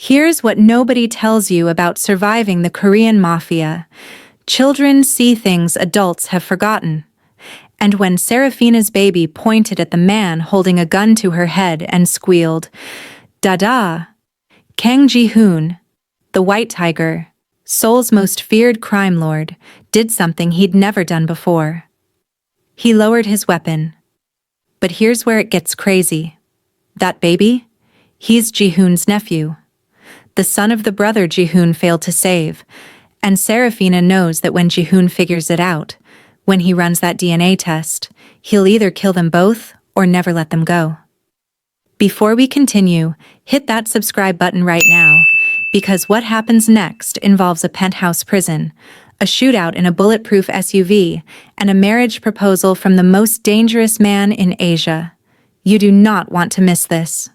Here's what nobody tells you about surviving the Korean Mafia. Children see things adults have forgotten. And when Seraphina's baby pointed at the man holding a gun to her head and squealed, Dada, Kang Jihoon, the White Tiger, Seoul's most feared crime lord, did something he'd never done before. He lowered his weapon. But here's where it gets crazy. That baby? He's Jihoon's nephew. The son of the brother Jihoon failed to save, and Seraphina knows that when Jihoon figures it out, when he runs that DNA test, he'll either kill them both or never let them go. Before we continue, hit that subscribe button right now, because what happens next involves a penthouse prison, a shootout in a bulletproof SUV, and a marriage proposal from the most dangerous man in Asia. You do not want to miss this.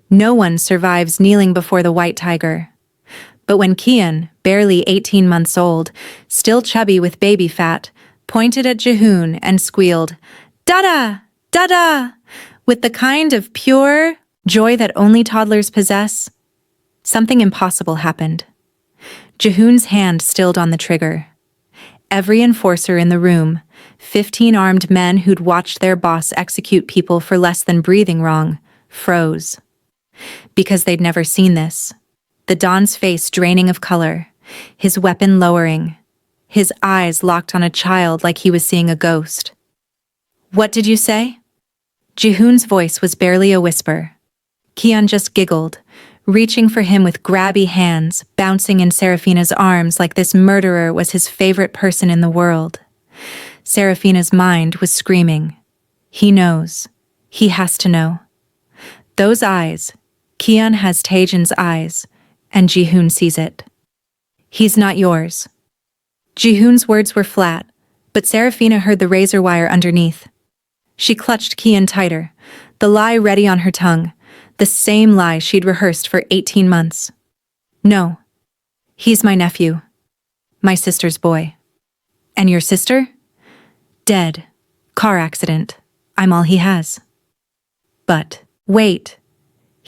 No one survives kneeling before the White Tiger. But when Kian, barely 18 months old, still chubby with baby fat, pointed at Jihoon and squealed, "Dada! Dada!" with the kind of pure joy that only toddlers possess, something impossible happened. Jihoon's hand stilled on the trigger. Every enforcer in the room, 15 armed men who'd watched their boss execute people for less than breathing wrong, froze. Because they'd never seen this. The Don's face draining of color, his weapon lowering, his eyes locked on a child like he was seeing a ghost. "What did you say?" Jihoon's voice was barely a whisper. Kian just giggled, reaching for him with grabby hands, bouncing in Seraphina's arms like this murderer was his favorite person in the world. Seraphina's mind was screaming. He knows. He has to know. Those eyes. Kian has Taejin's eyes, and Jihoon sees it. "He's not yours." Jihoon's words were flat, but Seraphina heard the razor wire underneath. She clutched Kian tighter, the lie ready on her tongue, the same lie she'd rehearsed for 18 months. "No. He's my nephew. My sister's boy." "And your sister?" "Dead. Car accident. I'm all he has." But, wait.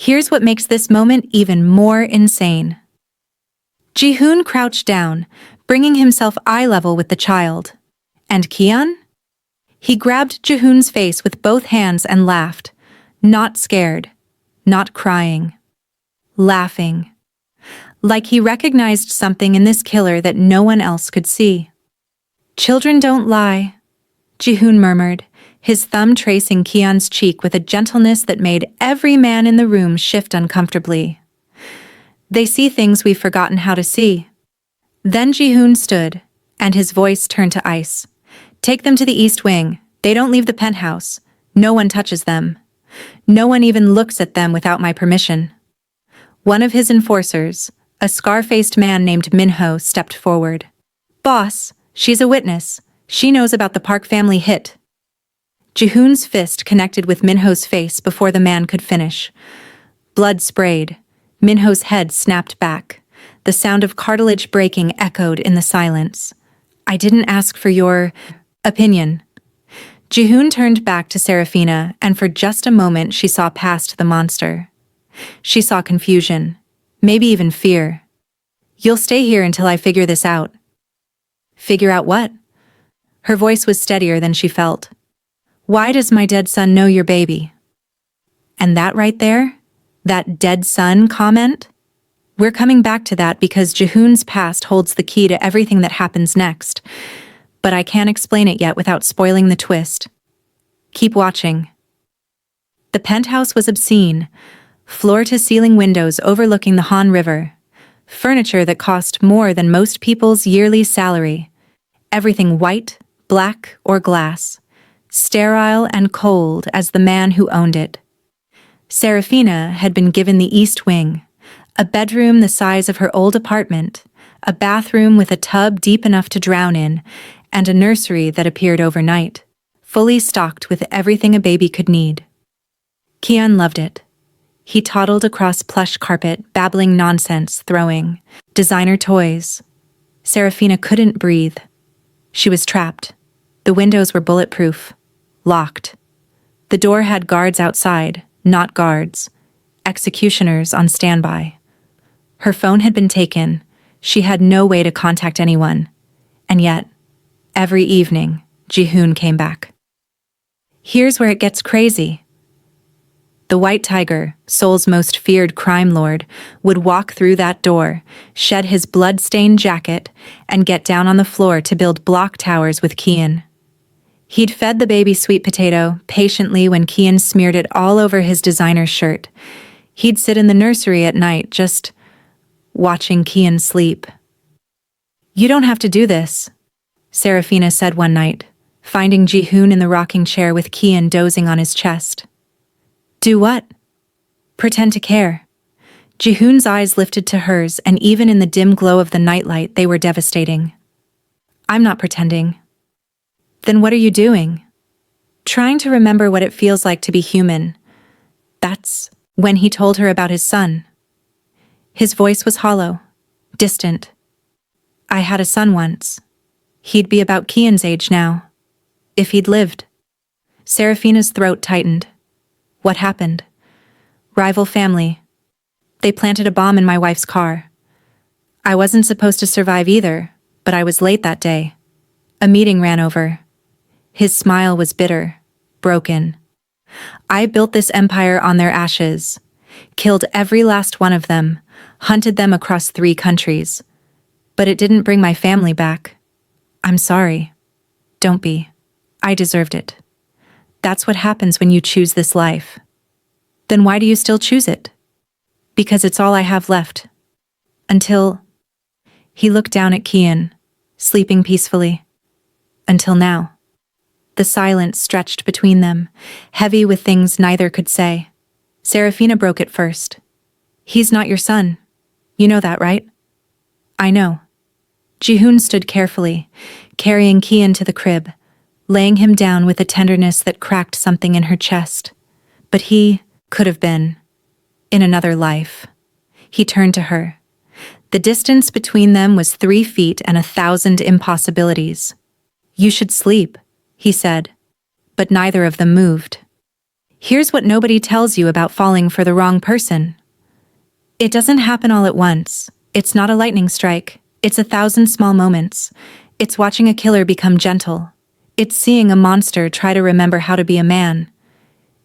Here's what makes this moment even more insane. Jihoon crouched down, bringing himself eye level with the child. And Kian? He grabbed Jihoon's face with both hands and laughed. Not scared. Not crying. Laughing. Like he recognized something in this killer that no one else could see. "Children don't lie," Jihoon murmured, his thumb tracing Kian's cheek with a gentleness that made every man in the room shift uncomfortably. "They see things we've forgotten how to see." Then Jihoon stood, and his voice turned to ice. "Take them to the East Wing. They don't leave the penthouse. No one touches them. No one even looks at them without my permission." One of his enforcers, a scar-faced man named Minho, stepped forward. "Boss, she's a witness. She knows about the Park family hit." Jihoon's fist connected with Minho's face before the man could finish. Blood sprayed. Minho's head snapped back. The sound of cartilage breaking echoed in the silence. "I didn't ask for your opinion." Jihoon turned back to Seraphina, and for just a moment she saw past the monster. She saw confusion, maybe even fear. "You'll stay here until I figure this out." "Figure out what?" Her voice was steadier than she felt. "Why does my dead son know your baby?" And that right there? That dead son comment? We're coming back to that because Jihoon's past holds the key to everything that happens next. But I can't explain it yet without spoiling the twist. Keep watching. The penthouse was obscene, floor-to-ceiling windows overlooking the Han River, furniture that cost more than most people's yearly salary, everything white, black, or glass, sterile and cold as the man who owned it. Seraphina had been given the East Wing, a bedroom the size of her old apartment, a bathroom with a tub deep enough to drown in, and a nursery that appeared overnight, fully stocked with everything a baby could need. Kian loved it. He toddled across plush carpet, babbling nonsense, throwing designer toys. Seraphina couldn't breathe. She was trapped. The windows were bulletproof, locked. The door had guards outside, not guards, executioners on standby. Her phone had been taken. She had no way to contact anyone. And yet, every evening, Jihoon came back. Here's where it gets crazy. The White Tiger, Seoul's most feared crime lord, would walk through that door, shed his blood-stained jacket, and get down on the floor to build block towers with Kian. He'd fed the baby sweet potato patiently when Kian smeared it all over his designer shirt. He'd sit in the nursery at night just watching Kian sleep. "You don't have to do this," Seraphina said one night, finding Jihoon in the rocking chair with Kian dozing on his chest. "Do what?" "Pretend to care." Jihoon's eyes lifted to hers, and even in the dim glow of the nightlight they were devastating. "I'm not pretending." "Then what are you doing?" "Trying to remember what it feels like to be human." That's when he told her about his son. His voice was hollow, distant. "I had a son once. He'd be about Kian's age now. If he'd lived." Seraphina's throat tightened. "What happened?" "Rival family. They planted a bomb in my wife's car. I wasn't supposed to survive either, but I was late that day. A meeting ran over." His smile was bitter, broken. "I built this empire on their ashes, killed every last one of them, hunted them across 3 countries. But it didn't bring my family back. I'm sorry." "Don't be. I deserved it. That's what happens when you choose this life." "Then why do you still choose it?" "Because it's all I have left. Until..." He looked down at Kian, sleeping peacefully. "Until now." The silence stretched between them, heavy with things neither could say. Seraphina broke it first. "He's not your son. You know that, right?" "I know." Jihoon stood carefully, carrying Kian to the crib, laying him down with a tenderness that cracked something in her chest. But he could have been. In another life. He turned to her. The distance between them was 3 feet and 1,000 impossibilities. "You should sleep," he said. But neither of them moved. "Here's what nobody tells you about falling for the wrong person. It doesn't happen all at once. It's not a lightning strike. It's 1,000 small moments. It's watching a killer become gentle. It's seeing a monster try to remember how to be a man.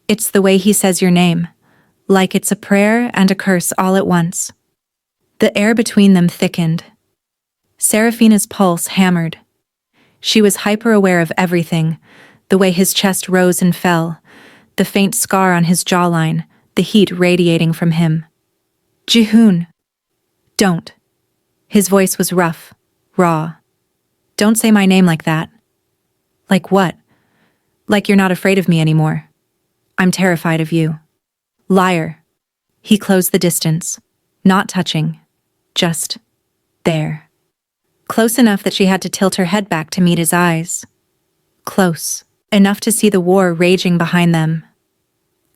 It's the way he says your name, like it's a prayer and a curse all at once." The air between them thickened. Seraphina's pulse hammered. She was hyper-aware of everything, the way his chest rose and fell, the faint scar on his jawline, the heat radiating from him. "Jihoon. Don't." His voice was rough, raw. "Don't say my name like that." "Like what?" "Like you're not afraid of me anymore." "I'm terrified of you." "Liar." He closed the distance, not touching, just there. Close enough that she had to tilt her head back to meet his eyes. Close enough to see the war raging behind them.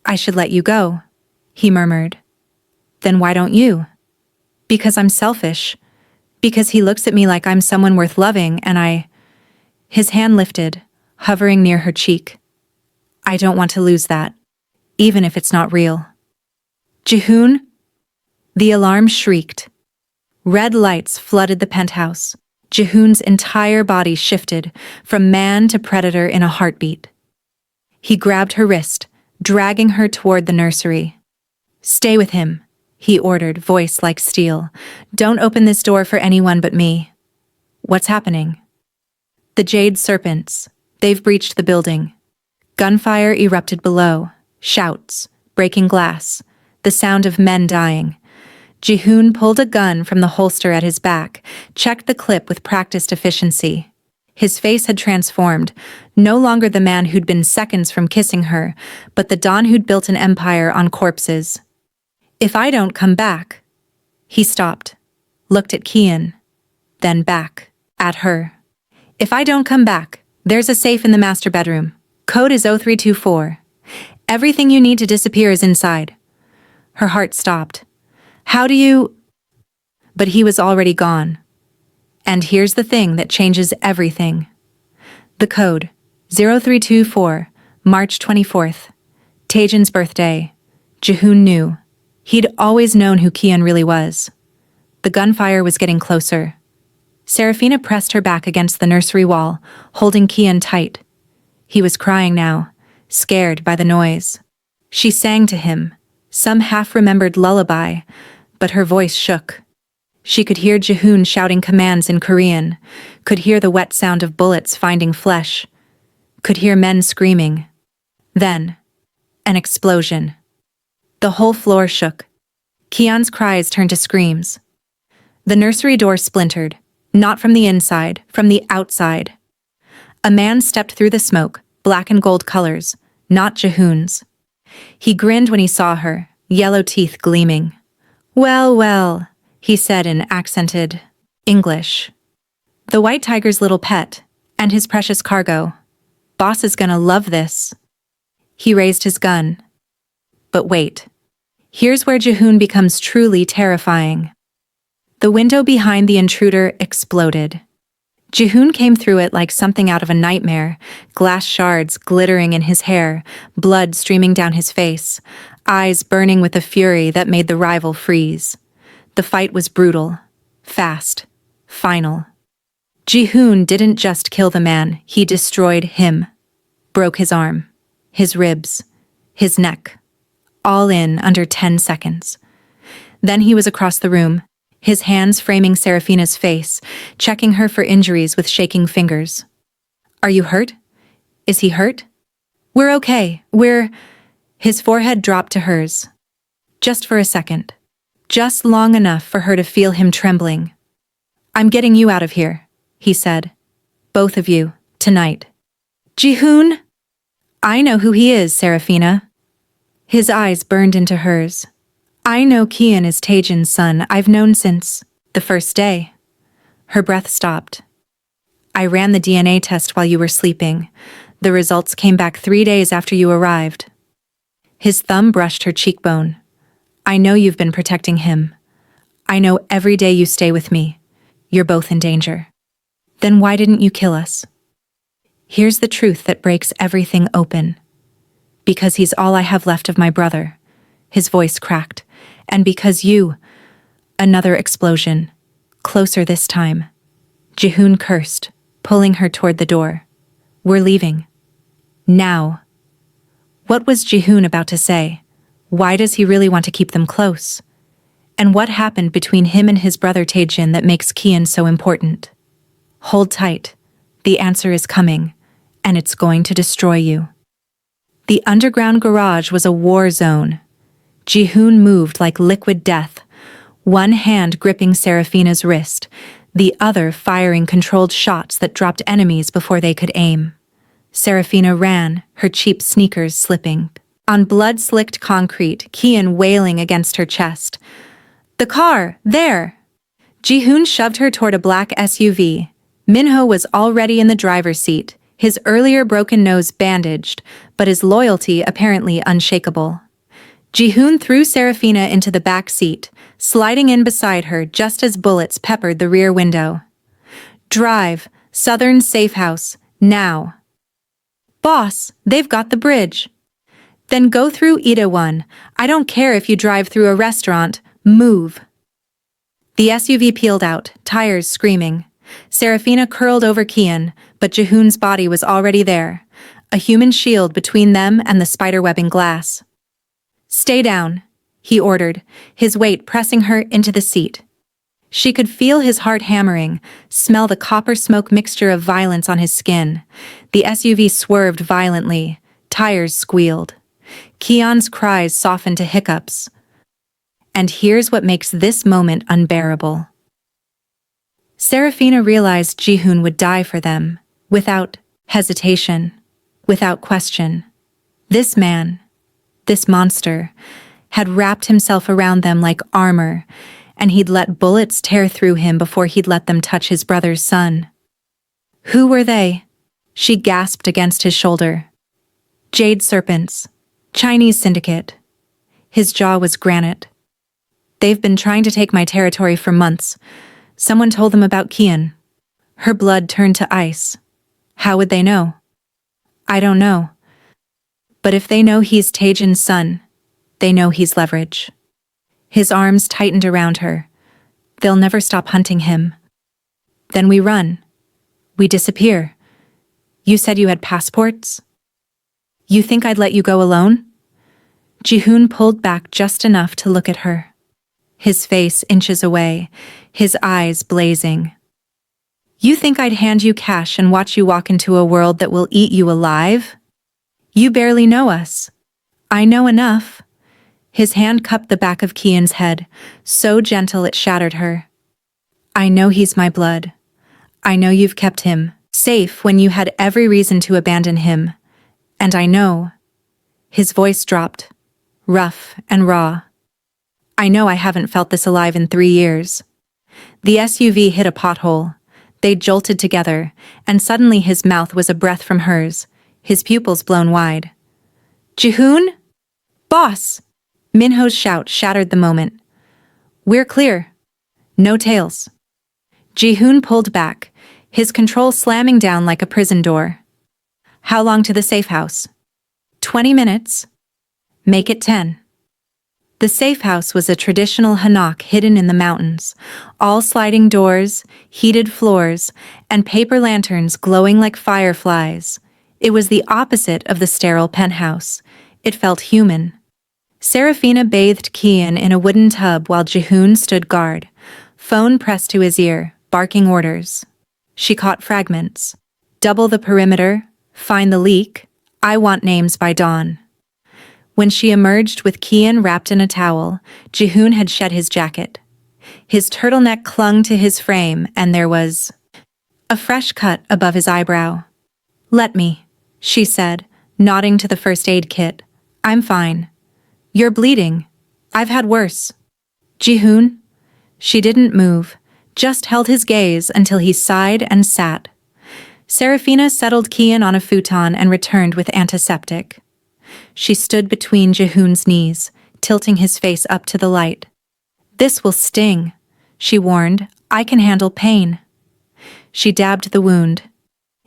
"I should let you go," he murmured. "Then why don't you?" "Because I'm selfish. Because he looks at me like I'm someone worth loving and I..." His hand lifted, hovering near her cheek. "I don't want to lose that, even if it's not real." "Jihoon?" The alarm shrieked. Red lights flooded the penthouse. Jihoon's entire body shifted, from man to predator in a heartbeat. He grabbed her wrist, dragging her toward the nursery. "Stay with him," he ordered, voice like steel. "Don't open this door for anyone but me." "What's happening?" "The jade serpents. They've breached the building." Gunfire erupted below, shouts, breaking glass, the sound of men dying. Jihoon pulled a gun from the holster at his back, checked the clip with practiced efficiency. His face had transformed, no longer the man who'd been seconds from kissing her, but the Don who'd built an empire on corpses. "If I don't come back..." He stopped, looked at Kian, then back at her. "If I don't come back, there's a safe in the master bedroom. Code is 0324. Everything you need to disappear is inside." Her heart stopped. "How do you..." But he was already gone. And here's the thing that changes everything. The code, 0324, March 24th. Taejin's birthday. Jihoon knew. He'd always known who Kian really was. The gunfire was getting closer. Seraphina pressed her back against the nursery wall, holding Kian tight. He was crying now, scared by the noise. She sang to him, some half-remembered lullaby, but her voice shook. She could hear Jihoon shouting commands in Korean, could hear the wet sound of bullets finding flesh, could hear men screaming. Then, an explosion. The whole floor shook. Kian's cries turned to screams. The nursery door splintered, not from the inside, from the outside. A man stepped through the smoke, black and gold colors, not Jihoon's. He grinned when he saw her, yellow teeth gleaming. "Well, well," he said in accented English. "The white tiger's little pet, and his precious cargo. Boss is gonna love this." He raised his gun. But wait. Here's where Jihoon becomes truly terrifying. The window behind the intruder exploded. Jihoon came through it like something out of a nightmare, glass shards glittering in his hair, blood streaming down his face, eyes burning with a fury that made the rival freeze. The fight was brutal, fast, final. Jihoon didn't just kill the man, he destroyed him. Broke his arm, his ribs, his neck, all in under 10 seconds. Then he was across the room, his hands framing Seraphina's face, checking her for injuries with shaking fingers. "Are you hurt? Is he hurt?" "We're okay, His forehead dropped to hers. Just for a second. Just long enough for her to feel him trembling. "I'm getting you out of here," he said. "Both of you, tonight." "Jihoon?" "I know who he is, Seraphina." His eyes burned into hers. "I know Kian is Taejin's son. I've known since the first day." Her breath stopped. "I ran the DNA test while you were sleeping. The results came back 3 days after you arrived." His thumb brushed her cheekbone. "I know you've been protecting him. I know every day you stay with me. You're both in danger. Then why didn't you kill us?" "Here's the truth that breaks everything open. Because he's all I have left of my brother." His voice cracked. "And because you..." Another explosion. Closer this time. Jihoon cursed, pulling her toward the door. "We're leaving. Now." What was Jihoon about to say? Why does he really want to keep them close? And what happened between him and his brother Taejin that makes Kian so important? Hold tight. The answer is coming, and it's going to destroy you. The underground garage was a war zone. Jihoon moved like liquid death, one hand gripping Seraphina's wrist, the other firing controlled shots that dropped enemies before they could aim. Seraphina ran, her cheap sneakers slipping. On blood-slicked concrete, Kian wailing against her chest. "The car! There!" Jihoon shoved her toward a black SUV. Minho was already in the driver's seat, his earlier broken nose bandaged, but his loyalty apparently unshakable. Jihoon threw Seraphina into the back seat, sliding in beside her just as bullets peppered the rear window. "Drive, Southern Safe House, now." "Boss, they've got the bridge." "Then go through Itaewon. I don't care if you drive through a restaurant. Move." The SUV peeled out, tires screaming. Seraphina curled over Kian, but Jihoon's body was already there, a human shield between them and the spiderwebbing glass. "Stay down," he ordered, his weight pressing her into the seat. She could feel his heart hammering, smell the copper smoke mixture of violence on his skin. The SUV swerved violently, tires squealed. Kian's cries softened to hiccups. And here's what makes this moment unbearable. Seraphina realized Jihoon would die for them, without hesitation, without question. This man, this monster, had wrapped himself around them like armor, and he'd let bullets tear through him before he'd let them touch his brother's son. Who were they? She gasped against his shoulder. Jade serpents. Chinese syndicate. His jaw was granite. They've been trying to take my territory for months. Someone told them about Kian. Her blood turned to ice. How would they know? I don't know. But if they know he's Taejin's son, they know he's leverage. His arms tightened around her. They'll never stop hunting him. Then we run. We disappear. You said you had passports? You think I'd let you go alone? Jihoon pulled back just enough to look at her. His face inches away, his eyes blazing. You think I'd hand you cash and watch you walk into a world that will eat you alive? You barely know us. I know enough. His hand cupped the back of Kian's head, so gentle it shattered her. I know he's my blood. I know you've kept him safe when you had every reason to abandon him. And I know. His voice dropped, rough and raw. I know I haven't felt this alive in 3 years. The SUV hit a pothole. They jolted together, and suddenly his mouth was a breath from hers, his pupils blown wide. Jihoon? Boss! Minho's shout shattered the moment. We're clear. No tails. Jihoon pulled back, his control slamming down like a prison door. How long to the safe house? 20 minutes. Make it 10. The safe house was a traditional hanok hidden in the mountains, all sliding doors, heated floors, and paper lanterns glowing like fireflies. It was the opposite of the sterile penthouse. It felt human. Seraphina bathed Kian in a wooden tub while Jihoon stood guard, phone pressed to his ear, barking orders. She caught fragments. Double the perimeter, find the leak, I want names by dawn. When she emerged with Kian wrapped in a towel, Jihoon had shed his jacket. His turtleneck clung to his frame, and there was a fresh cut above his eyebrow. Let me, she said, nodding to the first aid kit. I'm fine. You're bleeding. I've had worse. Jihoon? She didn't move, just held his gaze until he sighed and sat. Seraphina settled Kian on a futon and returned with antiseptic. She stood between Jihoon's knees, tilting his face up to the light. This will sting, she warned. I can handle pain. She dabbed the wound.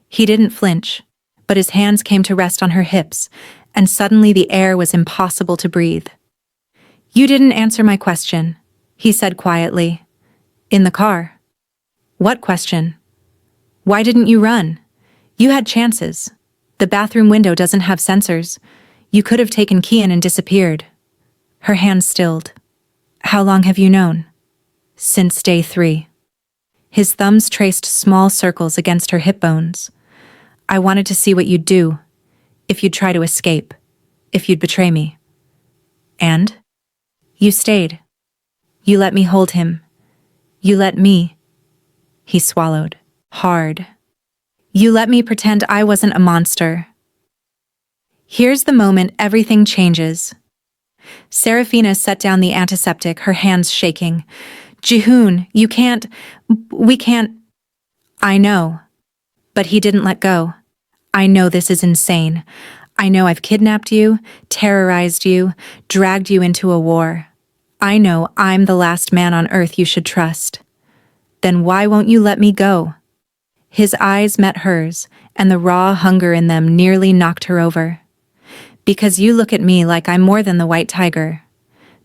He didn't flinch, but his hands came to rest on her hips, and suddenly the air was impossible to breathe. You didn't answer my question, he said quietly. In the car. What question? Why didn't you run? You had chances. The bathroom window doesn't have sensors. You could have taken Kian and disappeared. Her hands stilled. How long have you known? Since day 3. His thumbs traced small circles against her hip bones. I wanted to see what you'd do. If you'd try to escape. If you'd betray me. And? You stayed. You let me hold him. You let me. He swallowed. Hard. You let me pretend I wasn't a monster. Here's the moment everything changes. Seraphina set down the antiseptic, her hands shaking. Jihoon, you can't. We can't. I know. But he didn't let go. I know this is insane. I know I've kidnapped you, terrorized you, dragged you into a war. I know I'm the last man on earth you should trust. Then why won't you let me go? His eyes met hers, and the raw hunger in them nearly knocked her over. Because you look at me like I'm more than the white tiger.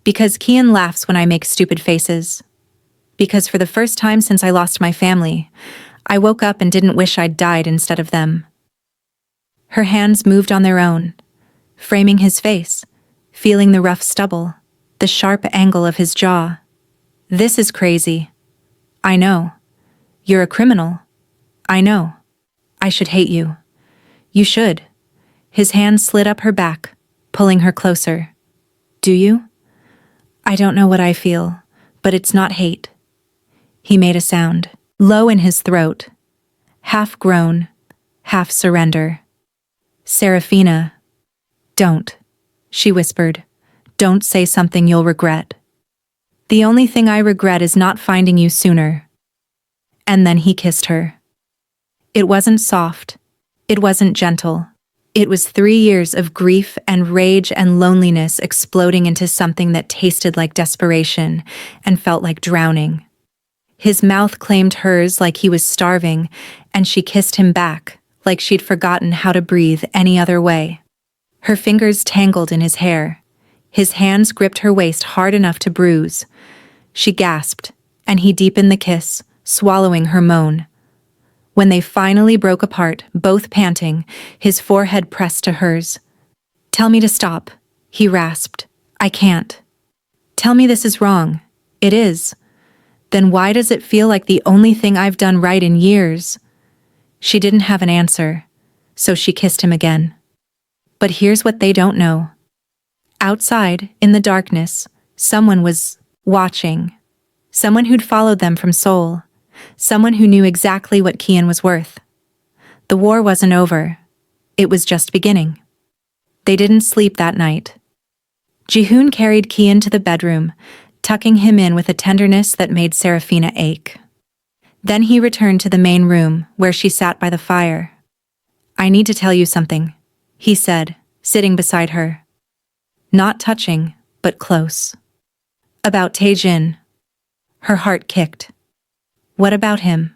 Because Kian laughs when I make stupid faces. Because for the first time since I lost my family, I woke up and didn't wish I'd died instead of them. Her hands moved on their own, framing his face, feeling the rough stubble, the sharp angle of his jaw. This is crazy. I know. You're a criminal. I know. I should hate you. You should. His hand slid up her back, pulling her closer. Do you? I don't know what I feel, but it's not hate. He made a sound, low in his throat, half groan, half surrender. Seraphina. Don't, she whispered. Don't say something you'll regret. The only thing I regret is not finding you sooner. And then he kissed her. It wasn't soft. It wasn't gentle. It was 3 years of grief and rage and loneliness exploding into something that tasted like desperation and felt like drowning. His mouth claimed hers like he was starving, and she kissed him back like she'd forgotten how to breathe any other way. Her fingers tangled in his hair. His hands gripped her waist hard enough to bruise. She gasped, and he deepened the kiss, swallowing her moan. When they finally broke apart, both panting, his forehead pressed to hers. "Tell me to stop," he rasped. "I can't." "Tell me this is wrong." "It is." "Then why does it feel like the only thing I've done right in years?" She didn't have an answer, so she kissed him again. But here's what they don't know. Outside, in the darkness, someone was watching. Someone who'd followed them from Seoul. Someone who knew exactly what Kian was worth. The war wasn't over. It was just beginning. They didn't sleep that night. Jihoon carried Kian to the bedroom, tucking him in with a tenderness that made Seraphina ache. Then he returned to the main room, where she sat by the fire. "I need to tell you something," he said, sitting beside her. Not touching, but close. "About Taejin." Her heart kicked. "What about him?"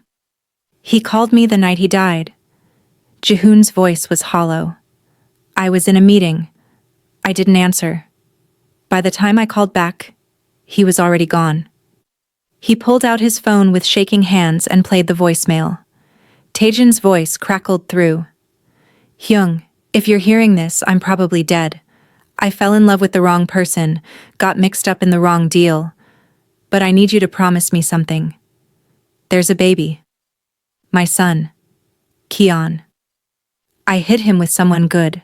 "He called me the night he died." Jihoon's voice was hollow. "I was in a meeting. I didn't answer. By the time I called back, he was already gone." He pulled out his phone with shaking hands and played the voicemail. Taejin's voice crackled through. "Hyung, if you're hearing this, I'm probably dead. I fell in love with the wrong person, got mixed up in the wrong deal. But I need you to promise me something. There's a baby. My son. Kian. I hid him with someone good.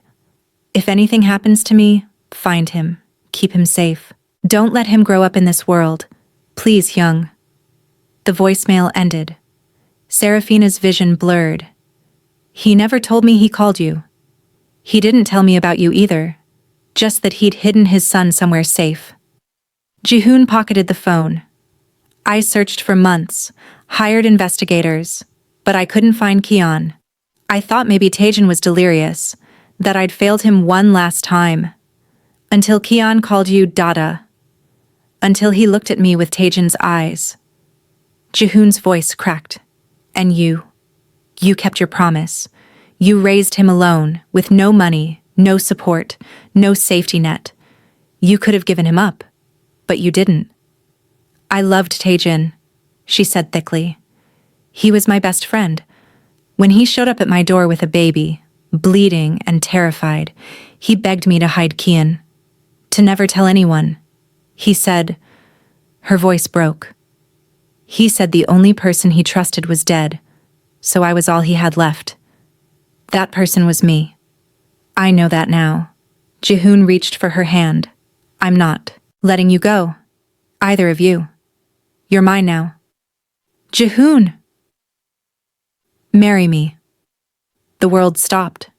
If anything happens to me, find him. Keep him safe. Don't let him grow up in this world. Please, Hyung." The voicemail ended. Seraphina's vision blurred. "He never told me he called you. He didn't tell me about you either. Just that he'd hidden his son somewhere safe." Jihoon pocketed the phone. "I searched for months, hired investigators, but I couldn't find Kian. I thought maybe Taejin was delirious, that I'd failed him one last time. Until Kian called you Dada. Until he looked at me with Taejin's eyes." Jihoon's voice cracked. "And you kept your promise. You raised him alone, with no money, no support, no safety net. You could have given him up, but you didn't." "I loved Taejin," she said thickly. "He was my best friend. When he showed up at my door with a baby, bleeding and terrified, he begged me to hide Kian. To never tell anyone. He said..." Her voice broke. "He said the only person he trusted was dead, so I was all he had left. That person was me. I know that now." Jihoon reached for her hand. "I'm not letting you go. Either of you. You're mine now." "Jihoon!" "Marry me." The world stopped.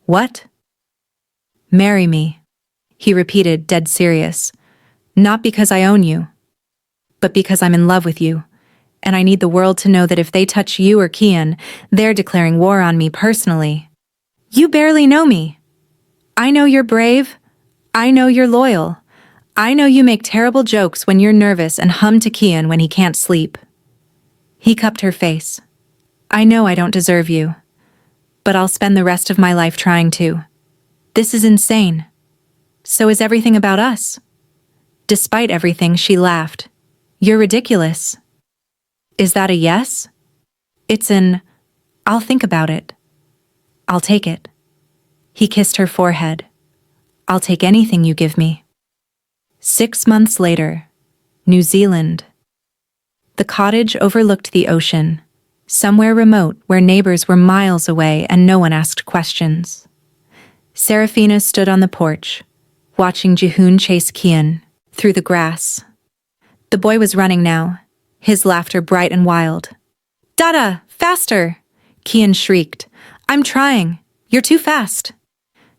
"What?" "Marry me," he repeated, dead serious. "Not because I own you, but because I'm in love with you, and I need the world to know that if they touch you or Kian, they're declaring war on me personally. You barely know me. I know you're brave. I know you're loyal. I know you make terrible jokes when you're nervous and hum to Kian when he can't sleep." He cupped her face. "I know I don't deserve you, but I'll spend the rest of my life trying to. This is insane. So is everything about us." Despite everything, she laughed. "You're ridiculous." "Is that a yes?" "It's an, I'll think about it. I'll take it." He kissed her forehead. "I'll take anything you give me." 6 months later, New Zealand. The cottage overlooked the ocean, somewhere remote where neighbors were miles away and no one asked questions. Seraphina stood on the porch, watching Jihoon chase Kian through the grass. The boy was running now, his laughter bright and wild. "Dada, faster!" Kian shrieked. "I'm trying. You're too fast."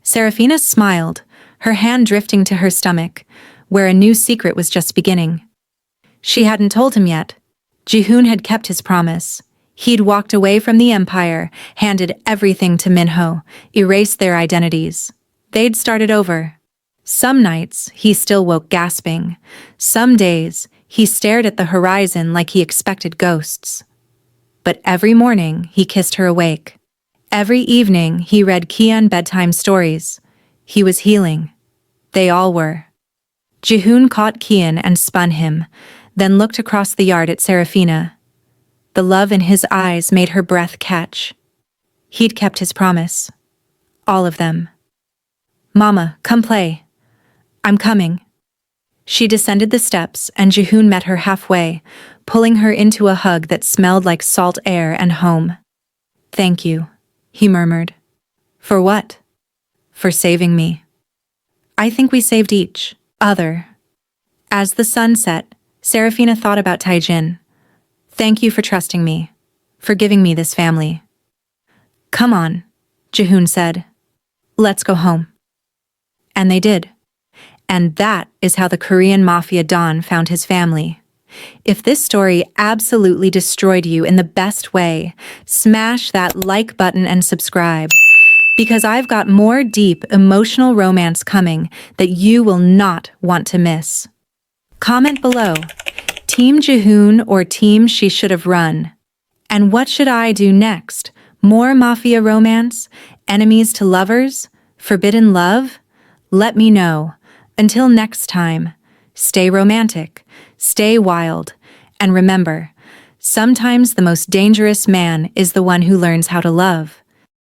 Seraphina smiled, her hand drifting to her stomach, where a new secret was just beginning. She hadn't told him yet. Jihoon had kept his promise. He'd walked away from the empire, handed everything to Minho, erased their identities. They'd started over. Some nights, he still woke gasping. Some days, he stared at the horizon like he expected ghosts. But every morning, he kissed her awake. Every evening, he read Kian bedtime stories. He was healing. They all were. Jihoon caught Kian and spun him, then looked across the yard at Seraphina. The love in his eyes made her breath catch. He'd kept his promise. All of them. "Mama, come play. I'm coming." She descended the steps and Jihoon met her halfway, pulling her into a hug that smelled like salt air and home. "Thank you," he murmured. "For what?" "For saving me." "I think we saved each other." As the sun set, Seraphina thought about Taijin. "Thank you for trusting me, for giving me this family." "Come on," Jihoon said. "Let's go home." And they did. And that is how the Korean Mafia Don found his family. If this story absolutely destroyed you in the best way, smash that like button and subscribe, because I've got more deep emotional romance coming that you will not want to miss. Comment below, Team Jihoon or Team She Should Have Run? And what should I do next? More Mafia romance? Enemies to lovers? Forbidden love? Let me know. Until next time, stay romantic, stay wild, and remember, sometimes the most dangerous man is the one who learns how to love.